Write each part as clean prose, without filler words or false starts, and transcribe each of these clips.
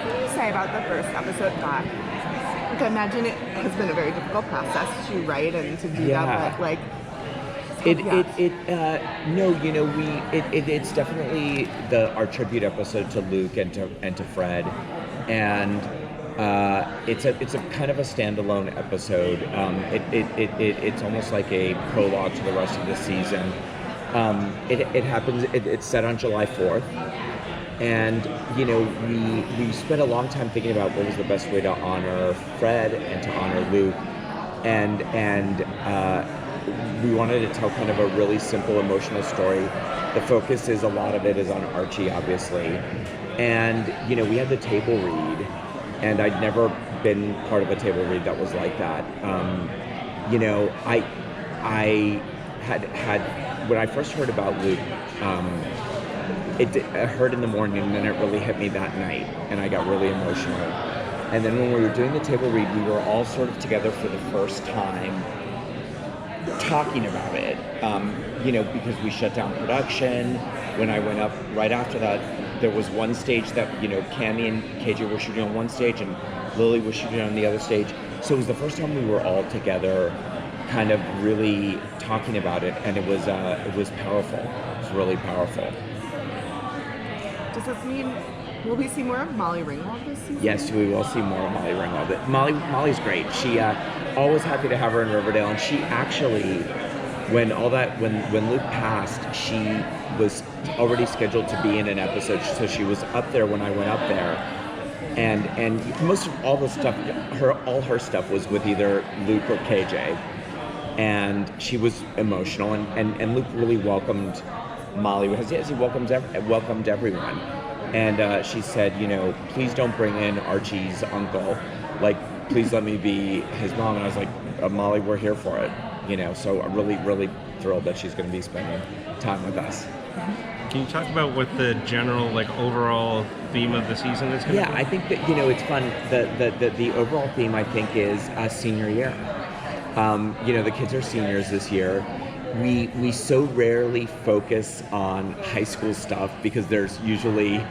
what can you say about the first episode back? Like, I imagine it has been a very difficult process to write and to do that, but like. It's definitely our tribute episode to Luke and to Fred, and it's a kind of a standalone episode. It's almost like a prologue to the rest of the season. It happens. It's set on July 4th, and we spent a long time thinking about what was the best way to honor Fred and to honor Luke, and we wanted to tell kind of a really simple emotional story. The focus is a lot of it is on Archie, obviously, and we had the table read, and I'd never been part of a table read that was like that. I had when I first heard about Luke, I heard in the morning, and then it really hit me that night, and I got really emotional. And then when we were doing the table read, we were all sort of together for the first time, talking about it, because we shut down production. When I went up right after that, there was one stage that, Cammie and KJ were shooting on one stage and Lily was shooting on the other stage. So it was the first time we were all together kind of really talking about it, and it was powerful. It was really powerful. Does this mean, will we see more of Molly Ringwald this season? Yes, we will see more of Molly Ringwald. Molly's great. She always happy to have her in Riverdale, and she actually, when Luke passed, she was already scheduled to be in an episode, so she was up there when I went up there, and most of all the stuff, all her stuff was with either Luke or KJ, and she was emotional, and Luke really welcomed Molly, as he welcomed everyone. And she said, please don't bring in Archie's uncle. Like, please let me be his mom. And I was like, Molly, we're here for it. So I'm really, really thrilled that she's going to be spending time with us. Can you talk about what the general, overall theme of the season is going to be? Yeah, I think that, it's fun. The overall theme, I think, is senior year. The kids are seniors this year. We so rarely focus on high school stuff because there's usually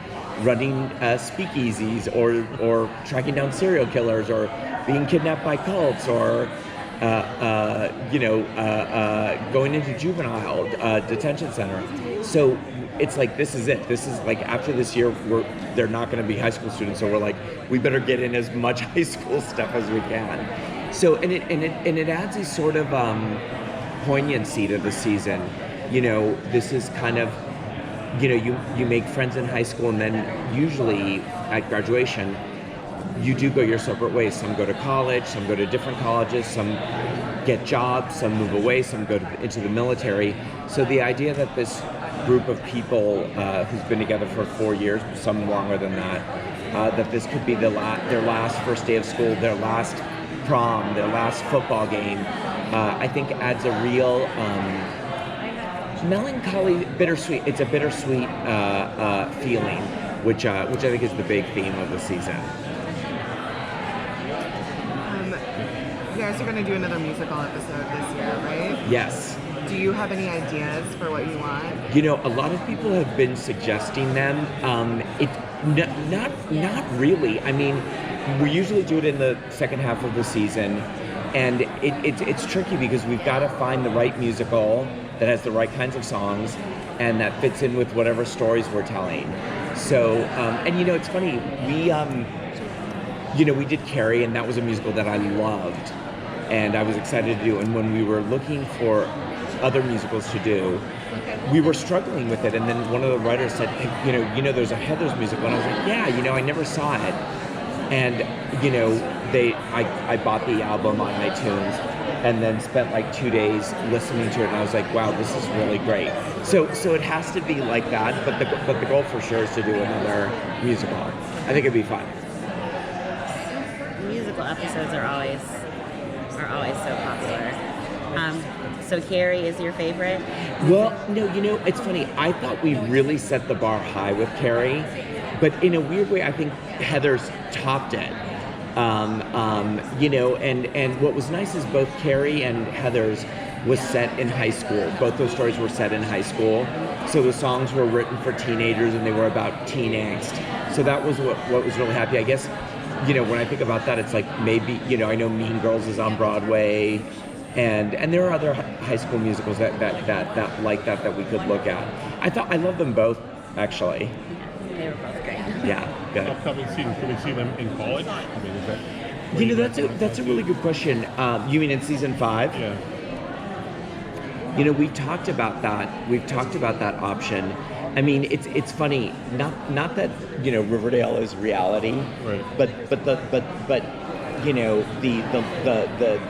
running speakeasies or tracking down serial killers or being kidnapped by cults or going into juvenile detention center. So it's like, this is it. This is like, after this year, they're not going to be high school students. So we're like, we better get in as much high school stuff as we can. So and it adds a sort of poignancy to the season. This is kind of, you make friends in high school, and then usually at graduation you do go your separate ways. Some go to college, some go to different colleges, some get jobs, some move away, some go into the military. So the idea that this group of people who's been together for 4 years, some longer than that, that this could be their last first day of school, their last prom, their last football game, I think adds a real melancholy, bittersweet. It's a bittersweet feeling, which I think is the big theme of the season. You guys are going to do another musical episode this year, right? Yes. Do you have any ideas for what you want? A lot of people have been suggesting them. Not really. I mean, we usually do it in the second half of the season, and it's tricky because we've got to find the right musical that has the right kinds of songs and that fits in with whatever stories we're telling. So, it's funny, we did Carrie, and that was a musical that I loved and I was excited to do. And when we were looking for other musicals to do, we were struggling with it. And then one of the writers said, hey, there's a Heathers musical. And I was like, yeah, I never saw it. And, I bought the album on iTunes and then spent like 2 days listening to it. And I was like, wow, this is really great. So it has to be like that. But the goal for sure is to do another musical. I think it'd be fun. Musical episodes are always so popular. So Carrie is your favorite? Well, no, it's funny. I thought we really set the bar high with Carrie, but in a weird way, I think Heathers topped it. And what was nice is both Carrie and Heathers was set in high school. Both those stories were set in high school. So the songs were written for teenagers and they were about teen angst. So that was what was really happy. I guess, when I think about that, it's like maybe, I know Mean Girls is on Broadway, and there are other high school musicals that like that we could look at. I love them both, actually. They were both great. Yeah, good. Upcoming season, can we see them in college? I mean, is that... That's a really good question. You mean in season 5? Yeah. We talked about that. We've talked about that option. I mean, it's funny. Not that Riverdale is reality, right? But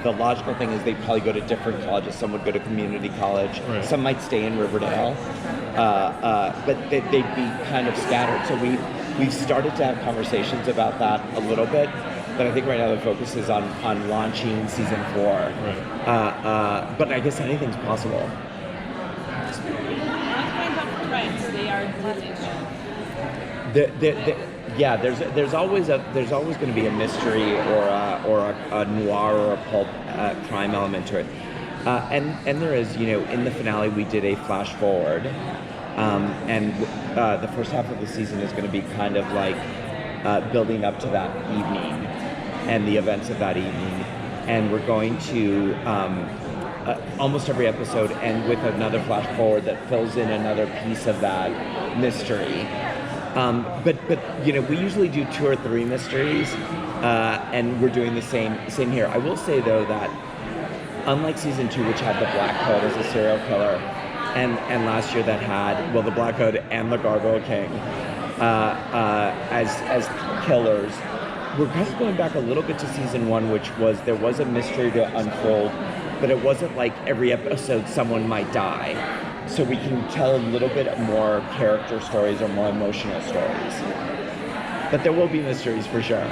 the logical thing is they'd probably go to different colleges. Some would go to community college. Right. Some might stay in Riverdale, but they'd be kind of scattered. So we've started to have conversations about that a little bit. But I think right now the focus is on launching season 4. Right. But I guess anything's possible. What kind of trends they are dealing with? Yeah, there's always going to be a mystery or a noir or a pulp crime element to it, and there is, in the finale we did a flash forward, and the first half of the season is going to be kind of like building up to that evening and the events of that evening, and we're going to almost every episode end with another flash forward that fills in another piece of that mystery. But we usually do 2 or 3 mysteries, and we're doing the same here. I will say though that unlike season 2, which had the Black Hood as a serial killer, and last year that had the Black Hood and the Gargoyle King as killers, we're kind of going back a little bit to season 1, which was there was a mystery to unfold, but it wasn't like every episode someone might die. So we can tell a little bit more character stories or more emotional stories. But there will be mysteries for sure.